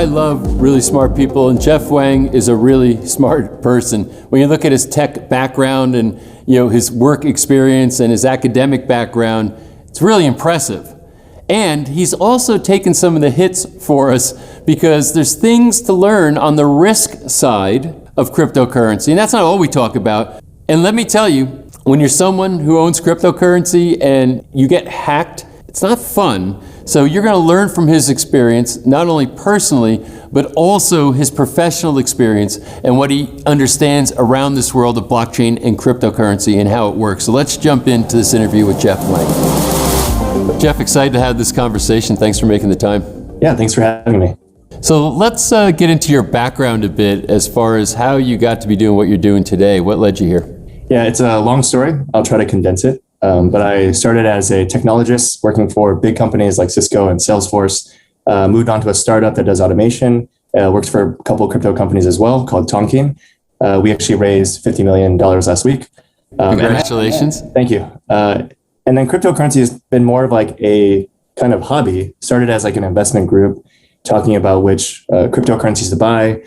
I love really smart people, and Jeff Wang is a really smart person. When you look at his tech background and his work experience and his academic background, it's really impressive. And he's also taken some of the hits for us because there's things to learn on the risk side of cryptocurrency, and that's not all we talk about. And let me tell you, when you're someone who owns cryptocurrency and you get hacked, it's not fun. So you're going to learn from his experience, not only personally, but also his professional experience and what he understands around this world of blockchain and cryptocurrency and how it works. So let's jump into this interview with Jeff Wang. Jeff, excited to have this conversation. Thanks for making the time. Yeah, thanks for having me. So let's get into your background a bit as far as how you got to be doing what you're doing today. What led you here? Yeah, it's a long story. I'll try to condense it. But I started as a technologist working for big companies like Cisco and Salesforce, moved on to a startup that does automation, worked for a couple of crypto companies as well called Tonkin. We actually raised $50 million last week. Congratulations. Thank you. And then cryptocurrency has been more of like a kind of hobby. Started as like an investment group talking about which cryptocurrencies to buy.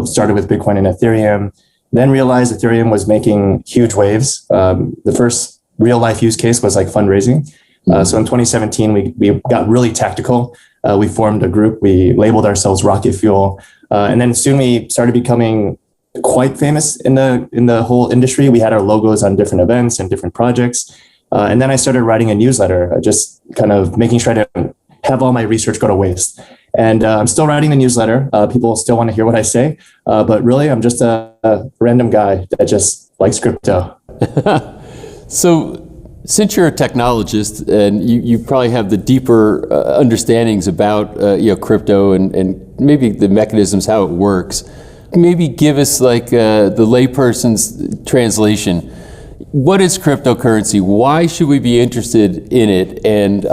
Started with Bitcoin and Ethereum, then realized Ethereum was making huge waves. The first real life use case was like fundraising. So in 2017, we got really tactical. We formed a group. We labeled ourselves Rocket Fuel. And then soon we started becoming quite famous in the whole industry. We had our logos on different events and different projects. And then I started writing a newsletter, just kind of making sure I didn't have all my research go to waste. And I'm still writing the newsletter. People still want to hear what I say. But really, I'm just a random guy that just likes crypto. So since you're a technologist and you probably have the deeper understandings about crypto and maybe the mechanisms, how it works, maybe give us like the layperson's translation. What is cryptocurrency? Why should we be interested in it? And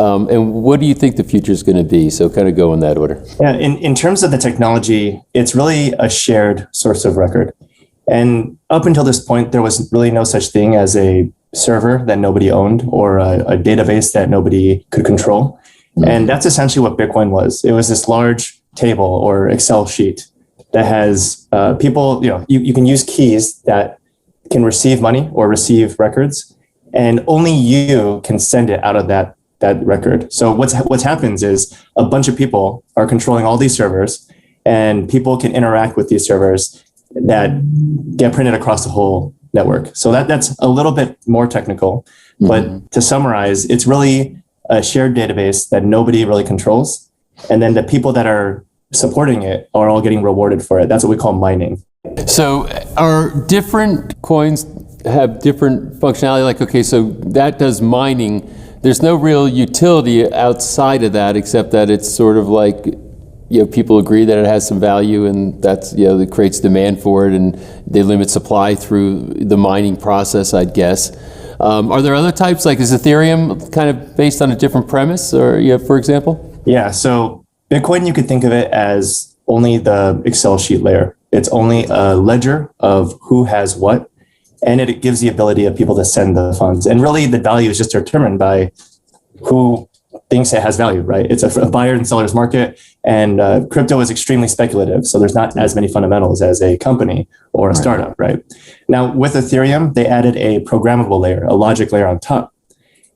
what do you think the future is going to be? So kind of go in that order. Yeah, in terms of the technology, it's really a shared source of record. And up until this point, there was really no such thing as a server that nobody owned or a database that nobody could control. Mm-hmm. And that's essentially what Bitcoin was. It was this large table or Excel sheet that has people, you can use keys that can receive money or receive records, and only you can send it out of that record. So what happens is a bunch of people are controlling all these servers, and people can interact with these servers that get printed across the whole network. So that's a little bit more technical, but to summarize, it's really a shared database that nobody really controls. And then the people that are supporting it are all getting rewarded for it. That's what we call mining. So are different coins have different functionality? Like, okay, so that does mining. There's no real utility outside of that, except that it's sort of like, people agree that it has some value, and that's, it creates demand for it, and they limit supply through the mining process, I'd guess. Are there other types? Like, is Ethereum kind of based on a different premise, or for example? Yeah, so Bitcoin, you could think of it as only the Excel sheet layer. It's only a ledger of who has what, and it gives the ability of people to send the funds. And really, the value is just determined by who thinks it has value, right? It's a buyer and seller's market, and crypto is extremely speculative. So there's not as many fundamentals as a company or a startup, right? Now, with Ethereum, they added a programmable layer, a logic layer on top.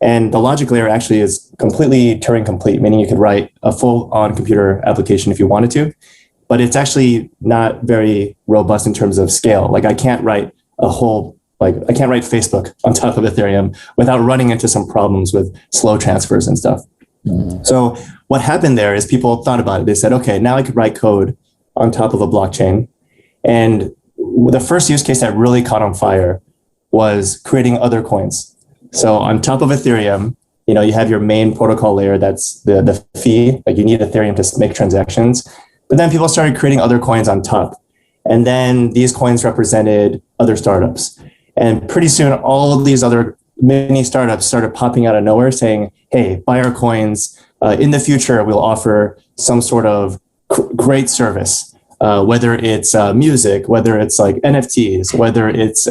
And the logic layer actually is completely Turing complete, meaning you could write a full-on computer application if you wanted to. But it's actually not very robust in terms of scale. Like I can't write Facebook on top of Ethereum without running into some problems with slow transfers and stuff. Mm-hmm. So what happened there is people thought about it. They said, okay, now I could write code on top of a blockchain. And the first use case that really caught on fire was creating other coins. So on top of Ethereum, you have your main protocol layer. That's the fee. Like you need Ethereum to make transactions. But then people started creating other coins on top. And then these coins represented other startups. And pretty soon, all of these other mini startups started popping out of nowhere saying, hey, buy our coins. In the future, we'll offer some sort of great service, whether it's music, whether it's like NFTs, whether it's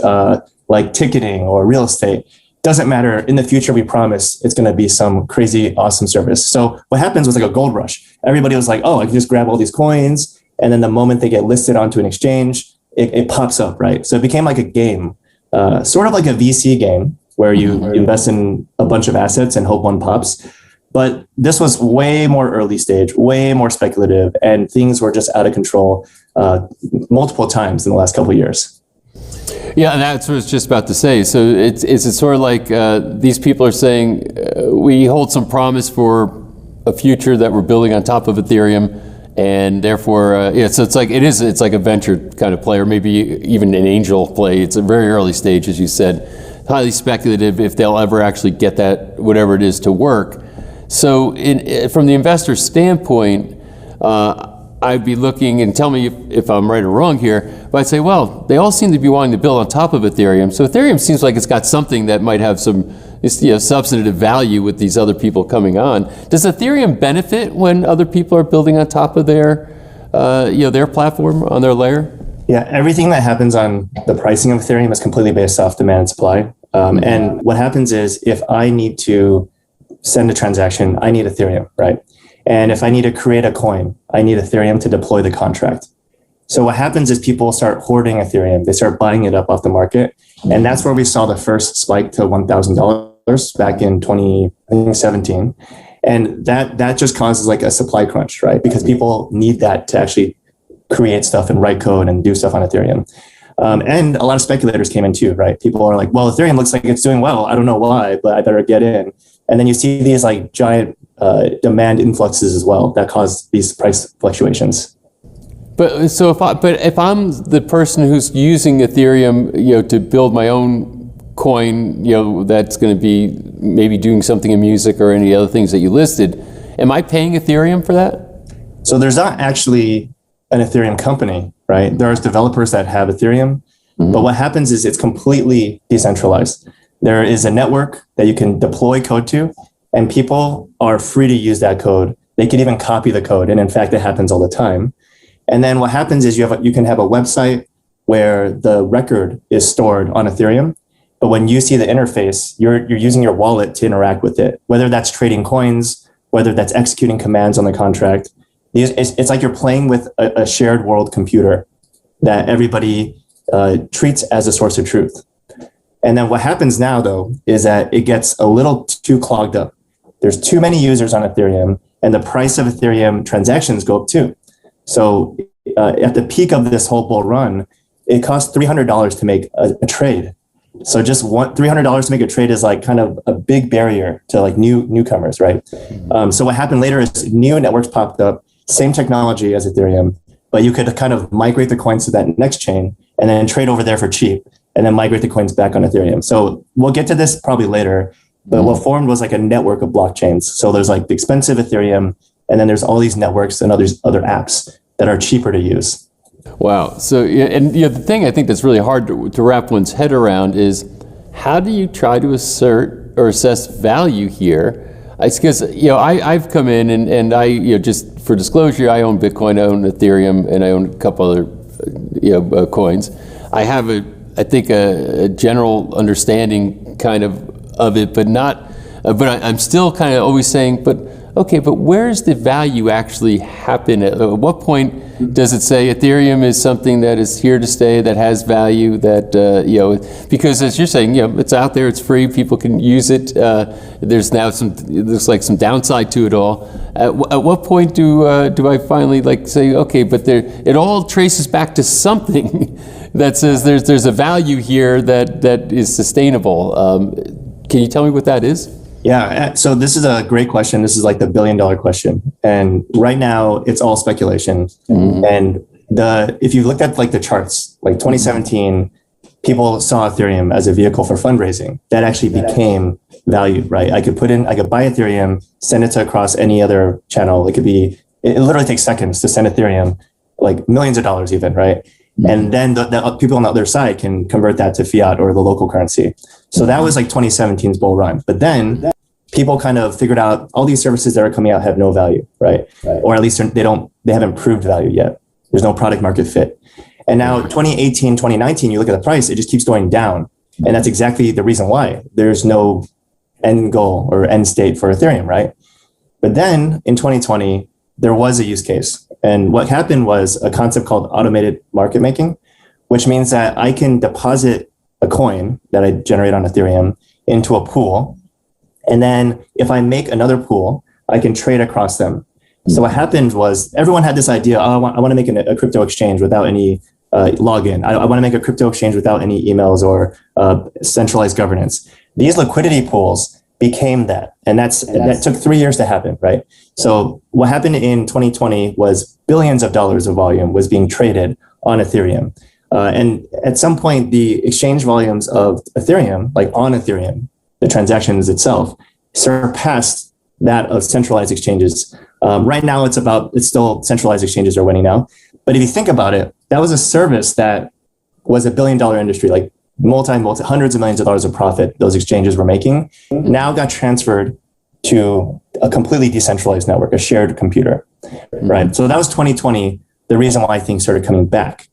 like ticketing or real estate. Doesn't matter. In the future, we promise it's going to be some crazy, awesome service. So what happens was like a gold rush. Everybody was like, oh, I can just grab all these coins And then the moment they get listed onto an exchange, it pops up, right? So it became like a game, sort of like a VC game where you invest in a bunch of assets and hope one pops. But this was way more early stage, way more speculative, and things were just out of control multiple times in the last couple of years. Yeah, and that's what I was just about to say. So it's sort of like these people are saying, we hold some promise for a future that we're building on top of Ethereum, and therefore, so it's like a venture kind of play, or maybe even an angel play. It's a very early stage, as you said, highly speculative if they'll ever actually get that, whatever it is, to work. So from the investor standpoint, I'd be looking, and tell me if I'm right or wrong here, but I'd say, well, they all seem to be wanting to build on top of Ethereum. So Ethereum seems like it's got something that might have some substantive value with these other people coming on. Does Ethereum benefit when other people are building on top of their platform, on their layer? Yeah, everything that happens on the pricing of Ethereum is completely based off demand and supply. And what happens is, if I need to send a transaction, I need Ethereum, right? And if I need to create a coin, I need Ethereum to deploy the contract. So what happens is people start hoarding Ethereum. They start buying it up off the market. And that's where we saw the first spike to $1,000 back in 2017. And that just causes like a supply crunch, right? Because people need that to actually create stuff and write code and do stuff on Ethereum. And a lot of speculators came in too, right? People are like, well, Ethereum looks like it's doing well. I don't know why, but I better get in. And then you see these like giant demand influxes as well that cause these price fluctuations. But if I'm the person who's using Ethereum, to build my own coin, that's going to be maybe doing something in music or any other things that you listed, am I paying Ethereum for that? So there's not actually an Ethereum company, right? There's developers that have Ethereum, but what happens is it's completely decentralized. There is a network that you can deploy code to, and people are free to use that code. They can even copy the code, and in fact, it happens all the time. And then what happens is you can have a website where the record is stored on Ethereum, but when you see the interface, you're using your wallet to interact with it, whether that's trading coins, whether that's executing commands on the contract. It's like you're playing with a shared world computer that everybody treats as a source of truth. And then what happens now, though, is that it gets a little too clogged up. There's too many users on Ethereum, and the price of Ethereum transactions go up too. So at the peak of this whole bull run, it costs $300 to make a trade. So just $300 to make a trade is like kind of a big barrier to like newcomers, right? So what happened later is new networks popped up, same technology as Ethereum, but you could kind of migrate the coins to that next chain and then trade over there for cheap, and then migrate the coins back on Ethereum. So we'll get to this probably later, but what formed was like a network of blockchains. So there's like the expensive Ethereum, and then there's all these networks and other apps that are cheaper to use. Wow. So, and the thing I think that's really hard to wrap one's head around is, how do you try to assert or assess value here? It's because, I've come in and I, just for disclosure, I own Bitcoin, I own Ethereum, and I own a couple other, coins. I have I think a general understanding kind of it, but not, but I'm still kind of always saying, but where's the value actually happen? At what point does it say Ethereum is something that is here to stay, that has value, that, because as you're saying, it's out there, it's free, people can use it. There's now there's like some downside to it all. At what point do I finally say, okay, but it all traces back to something that says there's a value here that is sustainable. Can you tell me what that is? Yeah, so this is a great question. This is like the $1 billion question. And right now it's all speculation. And if you looked at like the charts, like 2017, people saw Ethereum as a vehicle for fundraising. That actually became valued, right? I could buy Ethereum, send it across any other channel. It literally takes seconds to send Ethereum, like millions of dollars even, right? And then the people on the other side can convert that to fiat or the local currency. So that was like 2017's bull run. But then people kind of figured out all these services that are coming out have no value, right? Or at least they haven't proved value yet. There's no product market fit. And now 2018, 2019, you look at the price, it just keeps going down. And that's exactly the reason why. There's no end goal or end state for Ethereum, right? But then in 2020, there was a use case. And what happened was a concept called automated market making, which means that I can deposit a coin that I generate on Ethereum into a pool. And then if I make another pool, I can trade across them. So what happened was everyone had this idea, I want to make a crypto exchange without any login. I want to make a crypto exchange without any emails or centralized governance. These liquidity pools became that. And that took 3 years to happen, right? So what happened in 2020 was billions of dollars of volume was being traded on Ethereum. And at some point, the exchange volumes of Ethereum, like on Ethereum, the transactions itself, surpassed that of centralized exchanges. Right now, it's still centralized exchanges are winning now. But if you think about it, that was a service that was $1 billion industry, like hundreds of millions of dollars of profit those exchanges were making, now got transferred to a completely decentralized network, a shared computer, right? So that was 2020, the reason why things started coming back.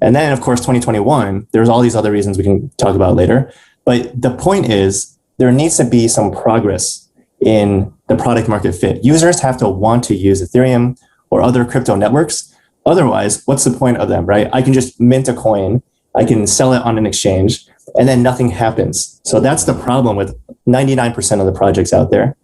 And then, of course, 2021, there's all these other reasons we can talk about later. But the point is, there needs to be some progress in the product market fit. Users have to want to use Ethereum or other crypto networks. Otherwise, what's the point of them, right? I can just mint a coin, I can sell it on an exchange, and then nothing happens. So that's the problem with 99% of the projects out there.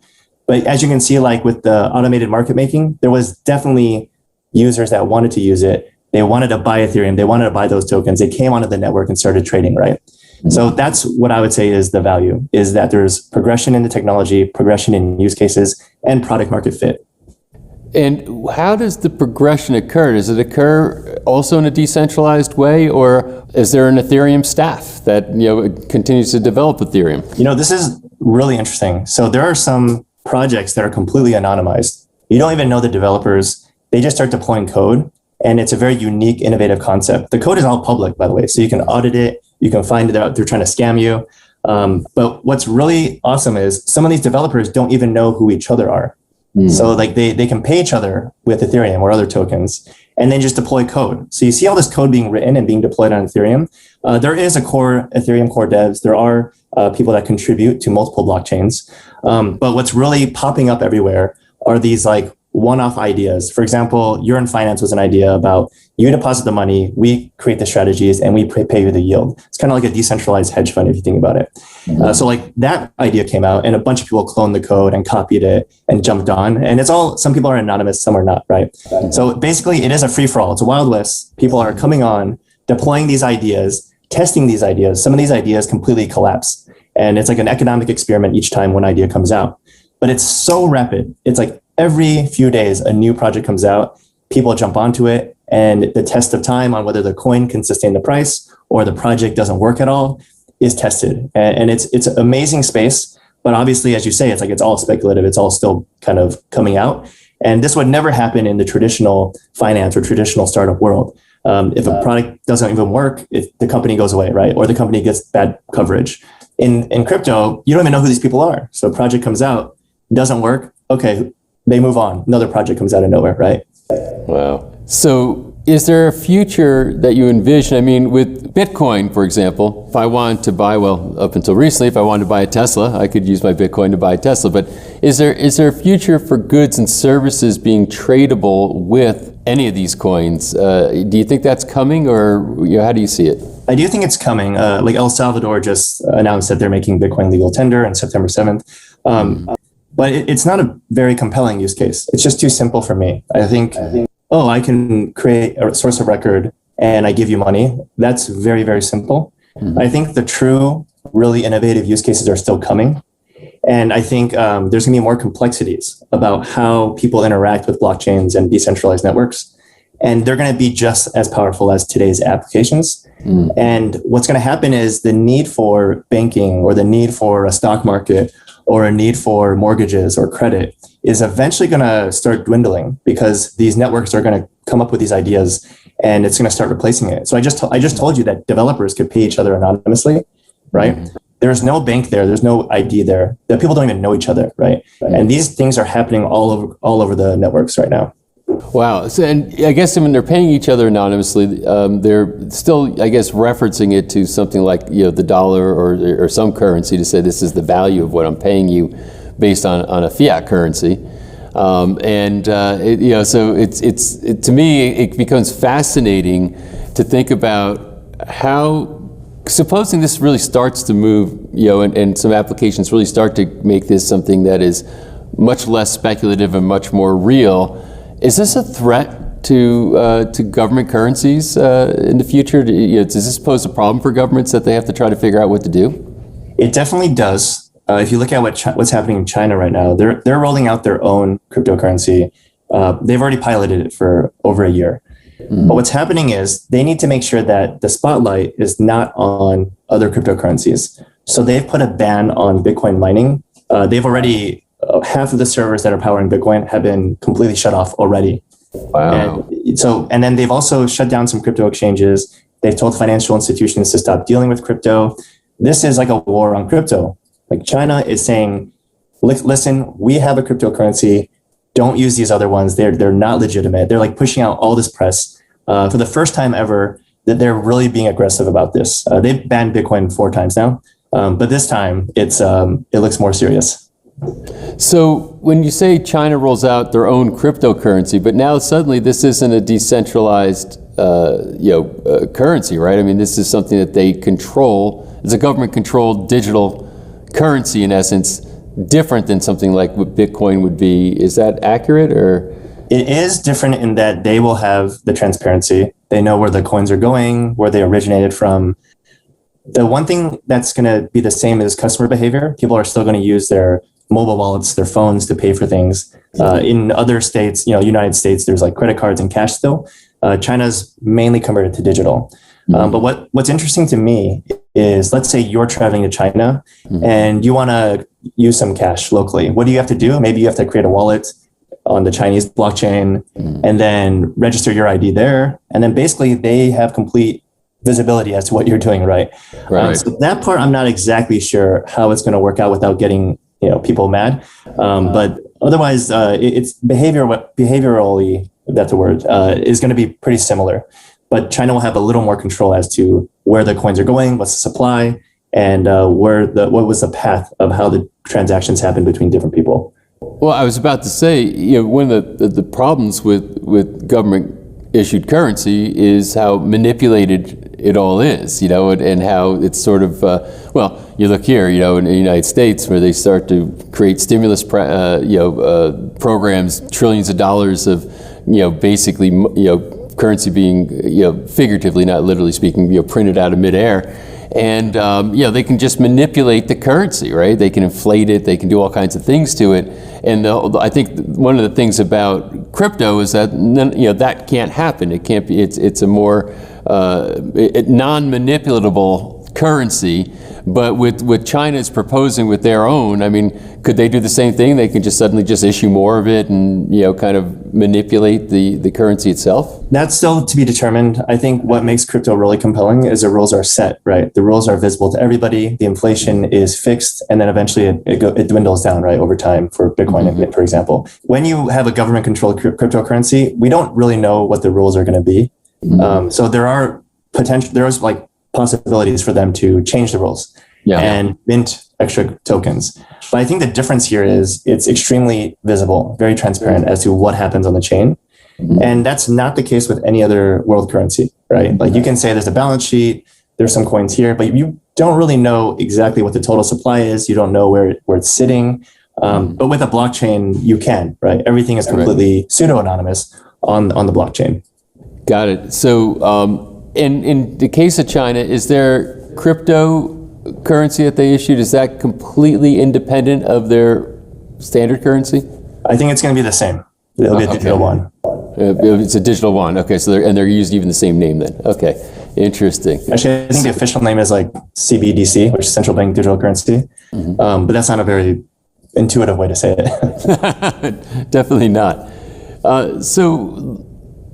But as you can see, like with the automated market making, there was definitely users that wanted to use it. They wanted to buy Ethereum. They wanted to buy those tokens. They came onto the network and started trading, right? So that's what I would say is the value, is that there's progression in the technology, progression in use cases, and product market fit. And how does the progression occur? Does it occur also in a decentralized way, or is there an Ethereum staff that continues to develop Ethereum? This is really interesting. So there are some projects that are completely anonymized. You don't even know the developers. They just start deploying code, and it's a very unique, innovative concept. The code is all public, by the way, so you can audit it. You can find it out. They're trying to scam you. But what's really awesome is some of these developers don't even know who each other are. So like they can pay each other with Ethereum or other tokens and then just deploy code. So you see all this code being written and being deployed on Ethereum. There is a core Ethereum core devs. There are people that contribute to multiple blockchains. But what's really popping up everywhere are these like one-off ideas. For example, You're in Finance was an idea about you deposit the money, we create the strategies, and we pay you the yield. It's kind of like a decentralized hedge fund if you think about it. So like that idea came out and a bunch of people cloned the code and copied it and jumped on. And some people are anonymous, some are not, right? So basically it is a free-for-all. It's a Wild West. People are coming on, deploying these ideas, testing these ideas. Some of these ideas completely collapse. And it's like an economic experiment each time one idea comes out. But it's so rapid. It's like every few days, a new project comes out, people jump onto it, and the test of time on whether the coin can sustain the price or the project doesn't work at all is tested. And it's an amazing space. But obviously, as you say, it's all speculative. It's all still kind of coming out. And this would never happen in the traditional finance or traditional startup world. If a product doesn't even work, the company goes away, right? Or the company gets bad coverage. In crypto, you don't even know who these people are. So a project comes out, doesn't work. Okay, they move on. Another project comes out of nowhere, right? Wow. So is there a future that you envision? I mean, with Bitcoin, for example, if I wanted to buy, up until recently, if I wanted to buy a Tesla, I could use my Bitcoin to buy a Tesla. But is there a future for goods and services being tradable with any of these coins? Do you think that's coming, or how do you see it? I do think it's coming. Like El Salvador just announced that they're making Bitcoin legal tender on September 7th. But it's not a very compelling use case. It's just too simple for me. I think, I can create a source of record and I give you money. That's very, very simple. I think the true, really innovative use cases are still coming. And I think there's going to be more complexities about how people interact with blockchains and decentralized networks. And they're going to be just as powerful as today's applications. And what's going to happen is the need for banking or the need for a stock market or a need for mortgages or credit is eventually going to start dwindling because these networks are going to come up with these ideas and it's going to start replacing it. So I just told you that developers could pay each other anonymously, right? There's no bank there. There's no ID there. The people don't even know each other, right? And these things are happening all over the networks right now. Wow. So, and I guess when they're paying each other anonymously, they're still, I guess, referencing it to something like the dollar or some currency to say this is the value of what I'm paying you based on a fiat currency. So to me, it becomes fascinating to think about how, supposing this really starts to move, and some applications really start to make this something that is much less speculative and much more real. Is this a threat to government currencies in the future? Does this pose a problem for governments that they have to try to figure out what to do? It definitely does. If you look at what's happening in China right now, they're rolling out their own cryptocurrency. They've already piloted it for over a year. Mm-hmm. But what's happening is they need to make sure that the spotlight is not on other cryptocurrencies. So they've put a ban on Bitcoin mining. They've already, half of the servers that are powering Bitcoin have been completely shut off already. Wow. And then they've also shut down some crypto exchanges. They've told financial institutions to stop dealing with crypto. This is like a war on crypto. Like China is saying, listen, we have a cryptocurrency. Don't use these other ones. They're not legitimate. They're like pushing out all this press for the first time ever that they're really being aggressive about this. They've banned Bitcoin 4 times now, but this time it looks more serious. So when you say China rolls out their own cryptocurrency, but now suddenly this isn't a decentralized currency, right? I mean, this is something that they control. It's a government-controlled digital currency in essence, different than something like what Bitcoin would be. Is that accurate, or? It is different in that they will have the transparency. They know where the coins are going, where they originated from. The one thing that's going to be the same is customer behavior. People are still going to use their mobile wallets, their phones to pay for things. In other states, United States, there's like credit cards and cash still. China's mainly converted to digital. But what's interesting to me is, let's say you're traveling to China and you want to use some cash locally. What do you have to do? Maybe you have to create a wallet on the Chinese blockchain and then register your ID there. And then basically they have complete visibility as to what you're doing, right? So that part, I'm not exactly sure how it's going to work out without getting people mad. But otherwise, it's behaviorally, if that's a word, is going to be pretty similar. But China will have a little more control as to where the coins are going, what's the supply, and what was the path of how the transactions happen between different people. Well, I was about to say, one of the problems with government-issued currency is how manipulated it all is, and how it's sort of, you look here, in the United States, where they start to create stimulus programs, trillions of dollars of, basically, currency being, figuratively, not literally speaking, printed out of midair. And, they can just manipulate the currency, right? They can inflate it. They can do all kinds of things to it. And I think one of the things about crypto is that, that can't happen. It can't be, it's a more non-manipulatable currency. But with China's proposing with their own, I mean, could they do the same thing? They can just suddenly just issue more of it and, kind of manipulate the currency itself? That's still to be determined. I think what makes crypto really compelling is the rules are set, right? The rules are visible to everybody. The inflation is fixed, and then eventually it dwindles down, right, over time for Bitcoin, for example. When you have a government-controlled cryptocurrency, we don't really know what the rules are going to be. So there's possibilities for them to change the rules and mint extra tokens. But I think the difference here is it's extremely visible, very transparent as to what happens on the chain. And that's not the case with any other world currency, right? Like you can say there's a balance sheet, there's some coins here, but you don't really know exactly what the total supply is. You don't know where it's sitting. But with a blockchain, you can, right? Everything is completely pseudo-anonymous on the blockchain. Got it. So in the case of China, is there cryptocurrency that they issued? Is that completely independent of their standard currency? I think it's going to be the same. It'll be a digital one. It's a digital one. Okay, so they're using even the same name then. Okay, interesting. Actually, I think the official name is like CBDC, which is Central Bank Digital Currency. But that's not a very intuitive way to say it. Definitely not. So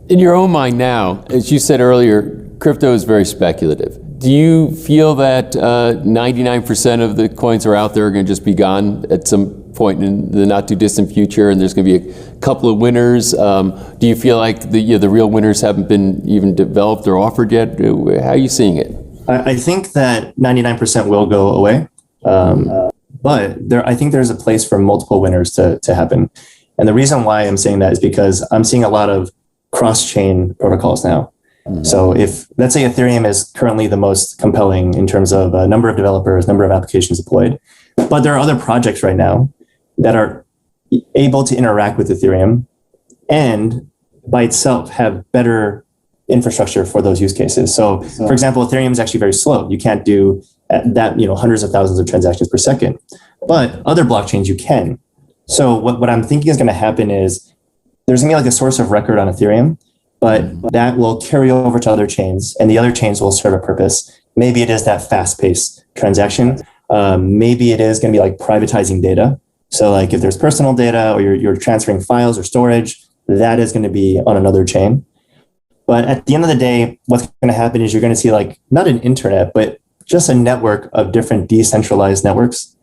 in your own mind now, as you said earlier, crypto is very speculative. Do you feel that 99% of the coins that are out there are going to just be gone at some point in the not too distant future, and there's going to be a couple of winners? Do you feel like the real winners haven't been even developed or offered yet? How are you seeing it? I think that 99% will go away, but I think there's a place for multiple winners to happen. And the reason why I'm saying that is because I'm seeing a lot of cross-chain protocols now. So if, let's say Ethereum is currently the most compelling in terms of number of developers, number of applications deployed, but there are other projects right now that are able to interact with Ethereum and by itself have better infrastructure for those use cases. So for example, Ethereum is actually very slow. You can't do that, hundreds of thousands of transactions per second, but other blockchains you can. So what I'm thinking is going to happen is there's going to be like a source of record on Ethereum, but that will carry over to other chains and the other chains will serve a purpose. Maybe it is that fast-paced transaction. Maybe it is going to be like privatizing data. So like if there's personal data or you're transferring files or storage, that is going to be on another chain. But at the end of the day, what's going to happen is you're going to see like not an internet, but just a network of different decentralized networks.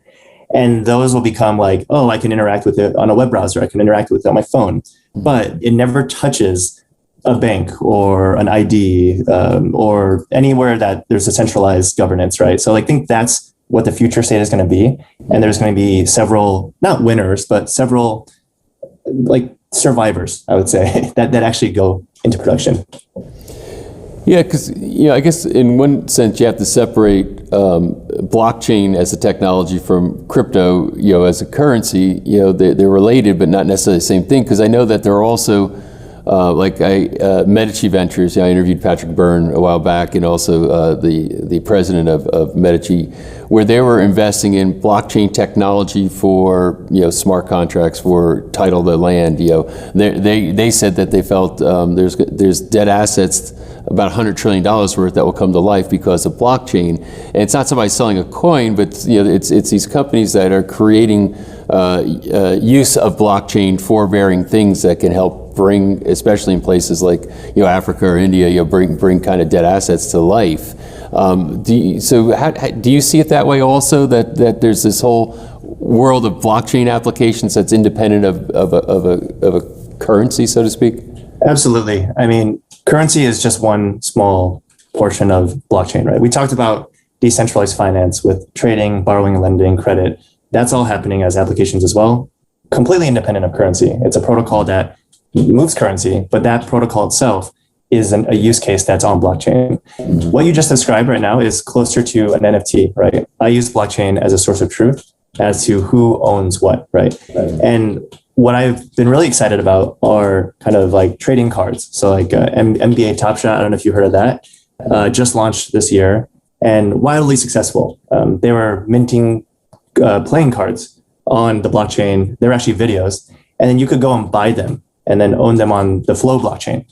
And those will become like, oh, I can interact with it on a web browser. I can interact with it on my phone. But it never touches a bank or an ID or anywhere that there's a centralized governance, right? So I think that's what the future state is going to be. And there's going to be several, not winners, but several like survivors, I would say, that actually go into production. Yeah, because I guess in one sense you have to separate blockchain as a technology from crypto, as a currency. They're related, but not necessarily the same thing. Because I know that there are also Medici Ventures. I interviewed Patrick Byrne a while back, and also the president of Medici, where they were investing in blockchain technology for smart contracts for title to land. They said that they felt there's dead assets about $100 trillion worth that will come to life because of blockchain. And it's not somebody selling a coin, but it's these companies that are creating use of blockchain for varying things that can help bring, especially in places like Africa or India, bring kind of dead assets to life. Do you see it that way also, that there's this whole world of blockchain applications that's independent of a currency, so to speak? Absolutely. I mean, currency is just one small portion of blockchain, right? We talked about decentralized finance with trading, borrowing, lending, credit. That's all happening as applications as well, completely independent of currency. It's a protocol that moves currency, but that protocol itself is a use case that's on blockchain. Mm-hmm. What you just described right now is closer to an NFT, right? I use blockchain as a source of truth as to who owns what, right? And what I've been really excited about are kind of like trading cards. So like NBA Top Shot, I don't know if you heard of that, just launched this year and wildly successful. They were minting playing cards on the blockchain. They're actually videos. And then you could go and buy them and then own them on the Flow blockchain.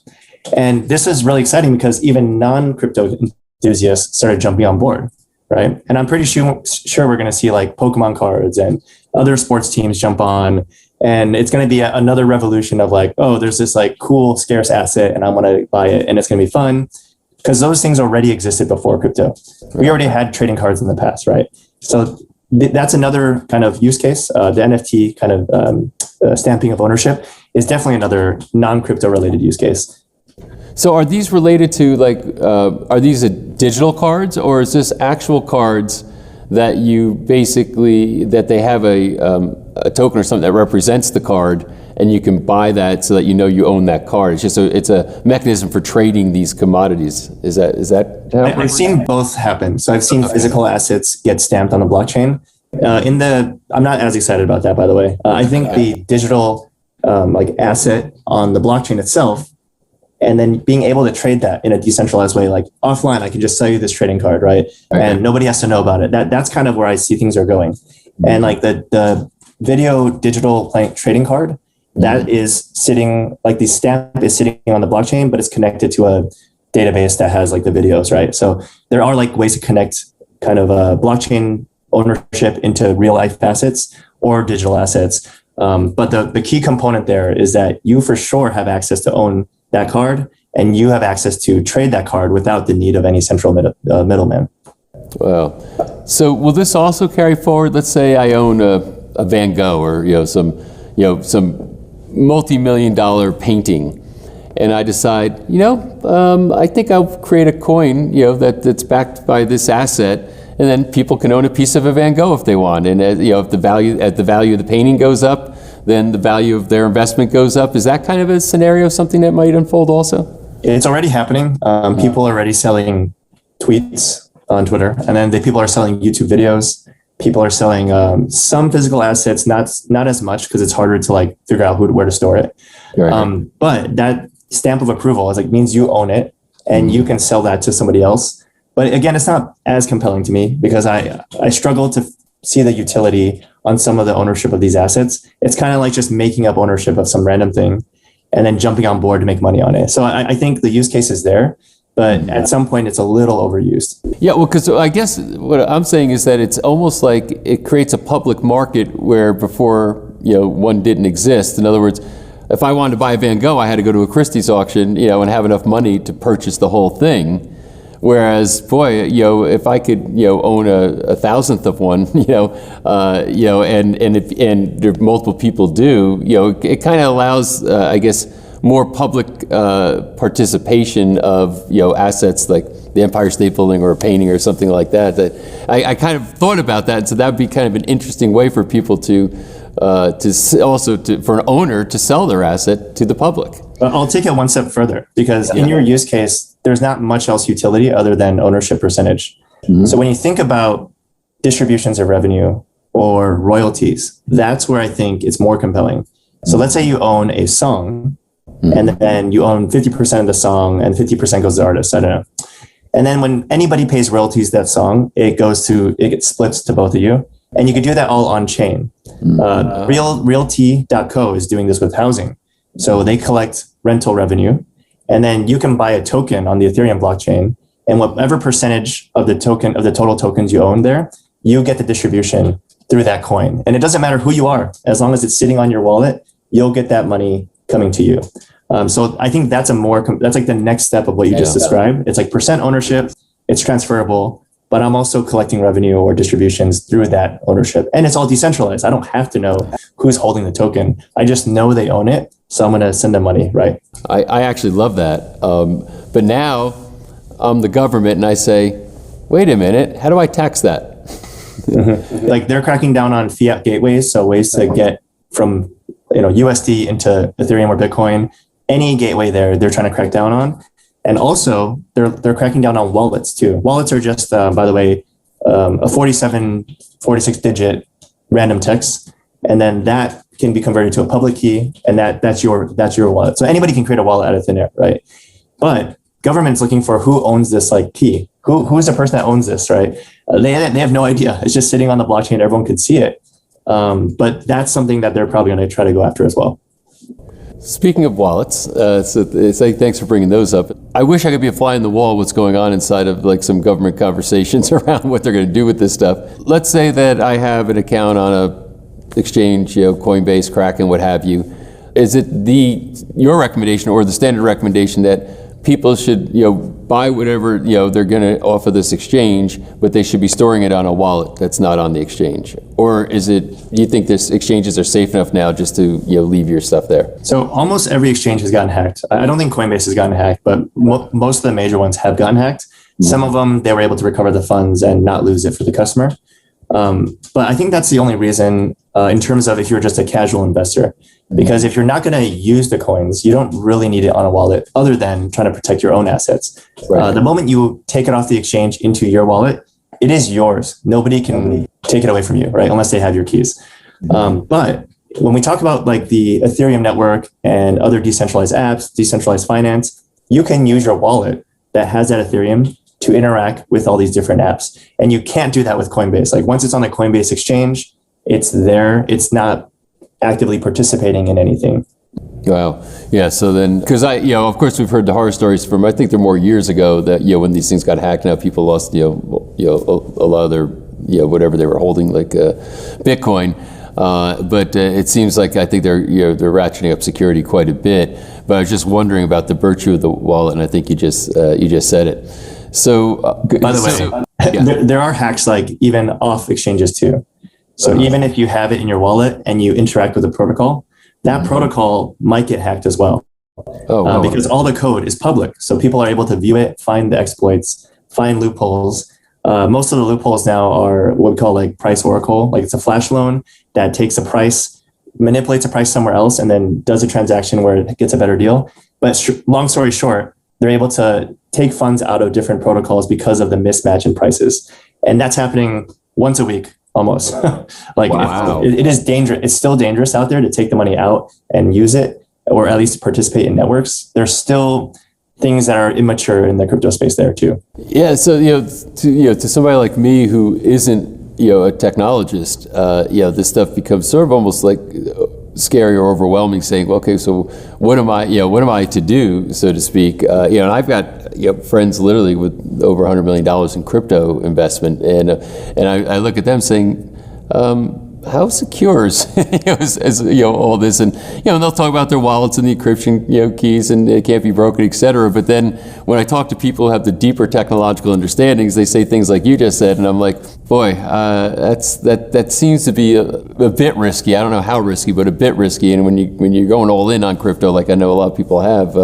And this is really exciting because even non-crypto enthusiasts started jumping on board, right? And I'm pretty sure we're going to see like Pokemon cards and other sports teams jump on. And it's going to be another revolution of like, oh, there's this like cool, scarce asset and I want to buy it and it's going to be fun. Because those things already existed before crypto. We already had trading cards in the past, right? So that's another kind of use case. The NFT kind of stamping of ownership is definitely another non-crypto related use case. So are these related to like, are these digital cards or is this actual cards that you basically, that they have a token or something that represents the card and you can buy that so that you own that card? It's just it's a mechanism for trading these commodities. Is that how it works? I've seen both happen. So I've seen physical assets get stamped on the blockchain. I'm not as excited about that, by the way. I think the digital like asset on the blockchain itself, and then being able to trade that in a decentralized way, like offline, I can just sell you this trading card, right? Okay. And nobody has to know about it. That's kind of where I see things are going. And like the video digital trading card, that is sitting, like the stamp is sitting on the blockchain, but it's connected to a database that has like the videos, right? So there are like ways to connect kind of blockchain ownership into real life assets or digital assets. But the key component there is that you for sure have access to own that card and you have access to trade that card without the need of any central middleman. Wow. So will this also carry forward? Let's say I own a Van Gogh or some multi-million-dollar painting, and I decide, I think I'll create a coin, that's backed by this asset, and then people can own a piece of a Van Gogh if they want. And if the value of the painting goes up, then the value of their investment goes up. Is that kind of a scenario, something that might unfold also? It's already happening. People are already selling tweets on Twitter, and then people are selling YouTube videos. People are selling some physical assets, not as much because it's harder to like figure out where to store it. Right. But that stamp of approval is like means you own it and you can sell that to somebody else. But again, it's not as compelling to me because I struggle to see the utility on some of the ownership of these assets. It's kind of like just making up ownership of some random thing and then jumping on board to make money on it. So I think the use case is there, but at some point it's a little overused. Yeah, well, because I guess what I'm saying is that it's almost like it creates a public market where before, one didn't exist. In other words, if I wanted to buy a Van Gogh, I had to go to a Christie's auction, and have enough money to purchase the whole thing. Whereas, boy, if I could, own a thousandth of one, and there multiple people do, it kind of allows, I guess, more public participation of, assets like the Empire State Building or a painting or something like that. That I kind of thought about that, so that would be kind of an interesting way for people for an owner to sell their asset to the public. But I'll take it one step further because in your use case, there's not much else utility other than ownership percentage. Mm-hmm. So when you think about distributions of revenue or royalties, that's where I think it's more compelling. So let's say you own a song and then you own 50% of the song and 50% goes to the artist. I don't know. And then when anybody pays royalties to that song, it gets splits to both of you. And you could do that all on chain. Realty.co is doing this with housing. So they collect rental revenue, and then you can buy a token on the Ethereum blockchain, and whatever percentage of the total tokens you own there, you get the distribution through that coin. And it doesn't matter who you are, as long as it's sitting on your wallet, you'll get that money coming to you. So I think that's that's like the next step of what you just described. It's like percent ownership, it's transferable, but I'm also collecting revenue or distributions through that ownership. And it's all decentralized. I don't have to know who's holding the token. I just know they own it. So I'm going to send them money, right? I actually love that. But now I'm the government and I say, wait a minute, how do I tax that? Like they're cracking down on fiat gateways. So ways to get from USD into Ethereum or Bitcoin, any gateway they're trying to crack down on. And also, they're cracking down on wallets too. Wallets are just, by the way, a 46-digit random text, and then that can be converted to a public key, and that's your wallet. So anybody can create a wallet out of thin air, right? But government's looking for who owns this like key. Who is the person that owns this, right? They have no idea. It's just sitting on the blockchain. Everyone could see it. But that's something that they're probably going to try to go after as well. Speaking of wallets, thanks for bringing those up. I wish I could be a fly in the wall what's going on inside of like some government conversations around what they're going to do with this stuff. Let's say that I have an account on a exchange, Coinbase, Kraken, what have you. Is it your recommendation or the standard recommendation that people should, buy whatever, they're going to offer this exchange, but they should be storing it on a wallet that's not on the exchange? Or do you think this exchanges are safe enough now just to, leave your stuff there? So almost every exchange has gotten hacked. I don't think Coinbase has gotten hacked, but most of the major ones have gotten hacked. Mm-hmm. Some of them, they were able to recover the funds and not lose it for the customer. But I think that's the only reason in terms of if you're just a casual investor, because if you're not going to use the coins, you don't really need it on a wallet other than trying to protect your own assets. Right. The moment you take it off the exchange into your wallet, it is yours. Nobody can take it away from you, right? Unless they have your keys. But when we talk about like the Ethereum network and other decentralized apps, decentralized finance, you can use your wallet that has that Ethereum to interact with all these different apps. And you can't do that with Coinbase. Like once it's on the Coinbase exchange, it's there. It's not actively participating in anything. Wow. Yeah. So then, because of course we've heard the horror stories from, I think they're more years ago that, when these things got hacked, now people lost, a lot of their, whatever they were holding, like Bitcoin. But it seems like I think they're ratcheting up security quite a bit. But I was just wondering about the virtue of the wallet, and I think you just said it. So, by the way, there are hacks like even off exchanges too. So even if you have it in your wallet and you interact with the protocol, that protocol might get hacked as well. Because all the code is public. So people are able to view it, find the exploits, find loopholes. Most of the loopholes now are what we call like price oracle. Like it's a flash loan that takes a price, manipulates a price somewhere else and then does a transaction where it gets a better deal. But long story short, they're able to take funds out of different protocols because of the mismatch in prices. And that's happening once a week almost. Wow. It is dangerous. It's still dangerous out there to take the money out and use it, or at least participate in networks. There's still things that are immature in the crypto space there too. Yeah, so to somebody like me who isn't a technologist, this stuff becomes sort of almost like scary or overwhelming. Saying, well, okay, so what am I to do, so to speak? And I've got friends literally with over $100 million in crypto investment, and I look at them saying, how secure is all this, and they'll talk about their wallets and the encryption keys, and it can't be broken, etc. But then when I talk to people who have the deeper technological understandings, they say things like you just said, and I'm like, boy, that seems to be a bit risky. I don't know how risky, but a bit risky. And when you're going all in on crypto, like I know a lot of people have,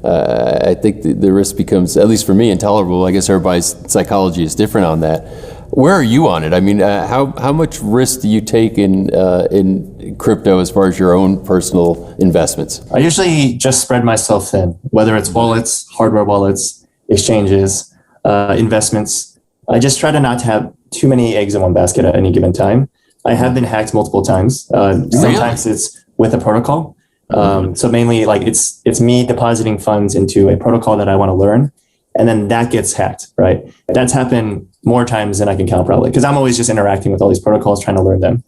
I think the risk becomes, at least for me, intolerable. I guess everybody's psychology is different on that. Where are you on it? I mean, how much risk do you take in crypto as far as your own personal investments? I usually just spread myself thin, whether it's wallets, hardware wallets, exchanges, investments. I just try to not have too many eggs in one basket at any given time. I have been hacked multiple times. Sometimes it's with a protocol. So mainly it's me depositing funds into a protocol that I want to learn, and then that gets hacked, right? That's happened more times than I can count probably, because I'm always just interacting with all these protocols, trying to learn them.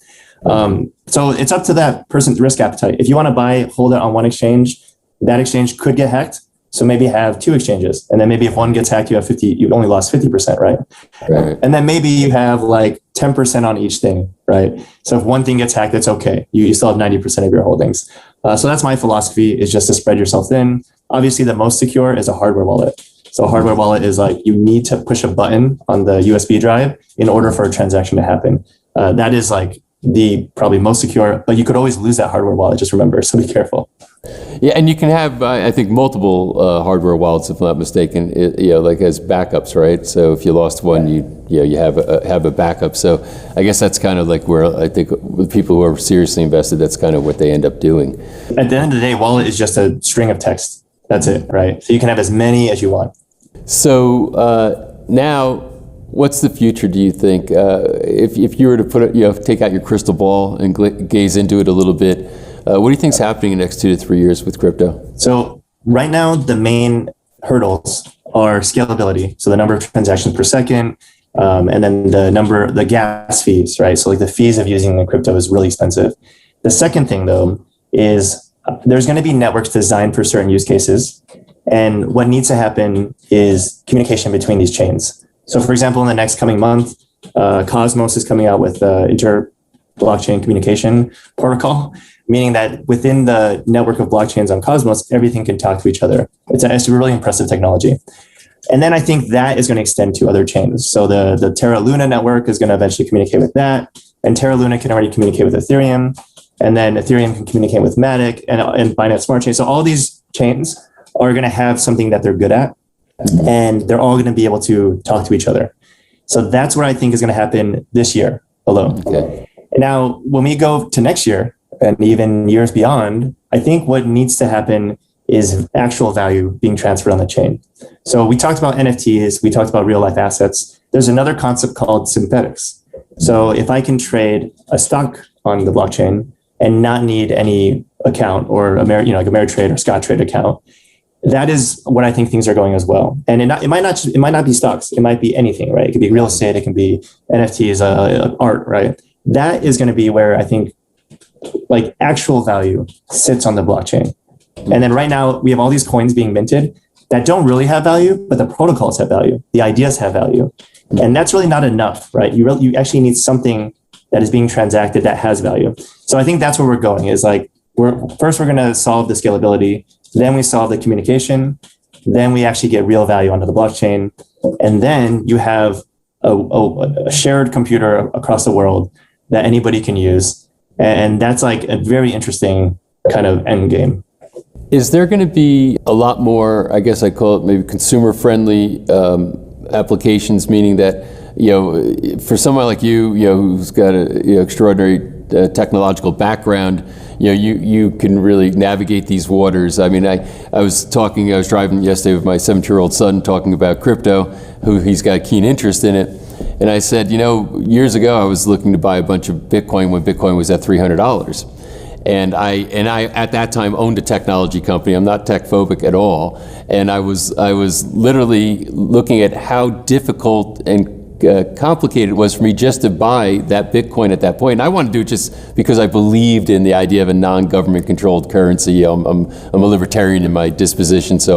So it's up to that person's risk appetite. If you want to hold it on one exchange, that exchange could get hacked. So maybe have two exchanges, and then maybe if one gets hacked, you only lost 50%, right? And then maybe you have 10% on each thing, right? So if one thing gets hacked, that's okay. You still have 90% of your holdings. So that's my philosophy, is just to spread yourself thin. Obviously, the most secure is a hardware wallet. So a hardware wallet is you need to push a button on the USB drive in order for a transaction to happen. That is the probably most secure, but you could always lose that hardware wallet, just remember, so be careful. Yeah, and you can have, I think, multiple hardware wallets, if I'm not mistaken, as backups, right? So if you lost one, you have a backup. So I guess that's kind of where I think with people who are seriously invested, that's kind of what they end up doing. At the end of the day, wallet is just a string of text. That's it, right? So you can have as many as you want. So now, what's the future, do you think? If you were to take out your crystal ball and gaze into it a little bit, what do you think is happening in the next 2 to 3 years with crypto? So right now, the main hurdles are scalability. So the number of transactions per second, and then the gas fees, right? So the fees of using the crypto is really expensive. The second thing though, is there's going to be networks designed for certain use cases. And what needs to happen is communication between these chains. So for example, in the next coming month, Cosmos is coming out with inter-blockchain communication protocol, meaning that within the network of blockchains on Cosmos, everything can talk to each other. It's a really impressive technology. And then I think that is going to extend to other chains. So the Terra Luna network is going to eventually communicate with that. And Terra Luna can already communicate with Ethereum. And then Ethereum can communicate with Matic and Binance Smart Chain. So all these chains are going to have something that they're good at, and they're all going to be able to talk to each other. So that's what I think is going to happen this year alone. Okay. Now, when we go to next year and even years beyond, I think what needs to happen is actual value being transferred on the chain. So we talked about NFTs, we talked about real life assets. There's another concept called synthetics. So if I can trade a stock on the blockchain and not need any account or like a Ameritrade or Scottrade account, that is what I think things are going as well. And it might not be stocks. It might be anything, right? It could be real estate. It can be NFTs, art, right? That is going to be where I think actual value sits on the blockchain. And then right now we have all these coins being minted that don't really have value, but the protocols have value. The ideas have value. And that's really not enough, right? You actually need something that is being transacted that has value. So I think that's where we're going, is we're going to solve the scalability, then we solve the communication, then we actually get real value onto the blockchain, and then you have a shared computer across the world that anybody can use. And that's a very interesting kind of end game. Is there going to be a lot more, I guess I call it maybe consumer-friendly applications, meaning that, for someone like you, who's got extraordinary technological background, you can really navigate these waters. I mean, I was driving yesterday with my 17-year-old son talking about crypto, who he's got a keen interest in it. And I said, years ago I was looking to buy a bunch of Bitcoin when Bitcoin was at $300. And I at that time owned a technology company. I'm not tech phobic at all. And I was literally looking at how difficult and complicated it was for me just to buy that Bitcoin at that point. And I wanted to do it just because I believed in the idea of a non-government controlled currency. I'm a libertarian in my disposition, so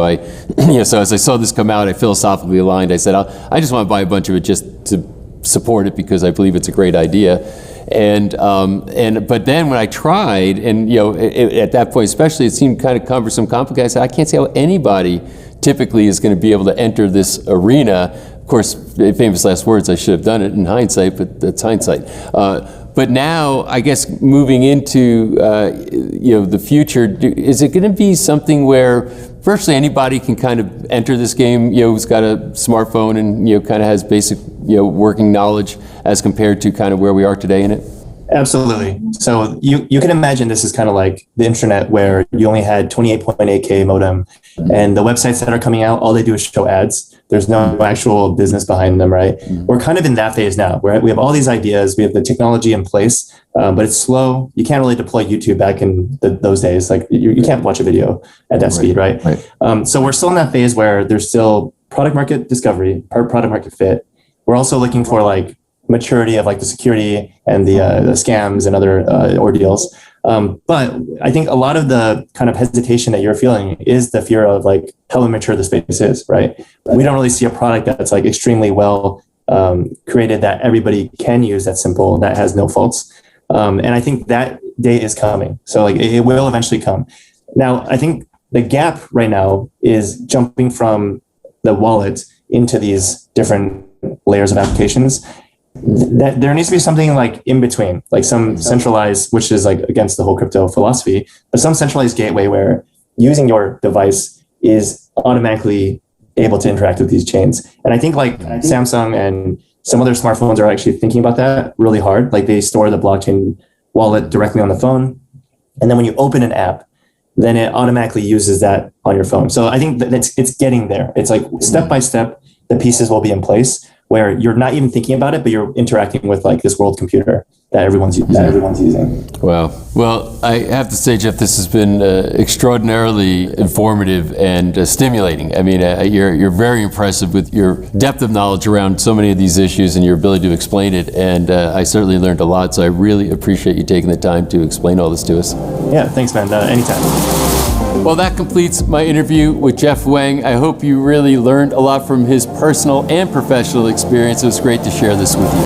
so as I saw this come out, I philosophically aligned. I said, I just want to buy a bunch of it just to support it because I believe it's a great idea. But then when I tried, and at that point especially, it seemed kind of cumbersome, complicated. I said, I can't see how anybody typically is going to be able to enter this arena. Of course, famous last words, I should have done it in hindsight, but that's hindsight. But now, I guess moving into the future, is it going to be something where virtually anybody can kind of enter this game, who's got a smartphone and kind of has basic working knowledge as compared to kind of where we are today in it? Absolutely. So you can imagine this is kind of like the internet where you only had 28.8K modem, and the websites that are coming out, all they do is show ads. There's no actual business behind them, right? We're kind of in that phase now where we have all these ideas, we have the technology in place, but it's slow. You can't really deploy YouTube back in those days. Like you can't watch a video at that speed, right? So we're still in that phase where there's still product market discovery, product market fit. We're also looking for like maturity of like the security and the scams and other ordeals. But I think a lot of the kind of hesitation that you're feeling is the fear of like how immature the space is, right? We don't really see a product that's like extremely well created that everybody can use, that's simple, that has no faults. And I think that day is coming. So like it will eventually come. Now, I think the gap right now is jumping from the wallet into these different layers of applications. That there needs to be something like in between, like some centralized, which is like against the whole crypto philosophy, but some centralized gateway where using your device is automatically able to interact with these chains. And I think like Samsung and some other smartphones are actually thinking about that really hard. Like they store the blockchain wallet directly on the phone. And then when you open an app, then it automatically uses that on your phone. So I think that it's getting there. It's like step by step, the pieces will be in place where you're not even thinking about it, but you're interacting with like this world computer that everyone's using. Wow. Well, I have to say, Jeff, this has been extraordinarily informative and stimulating. I mean, you're very impressive with your depth of knowledge around so many of these issues and your ability to explain it. And I certainly learned a lot. So I really appreciate you taking the time to explain all this to us. Yeah, thanks, man. Anytime. Well, that completes my interview with Jeff Wang. I hope you really learned a lot from his personal and professional experience. It was great to share this with you.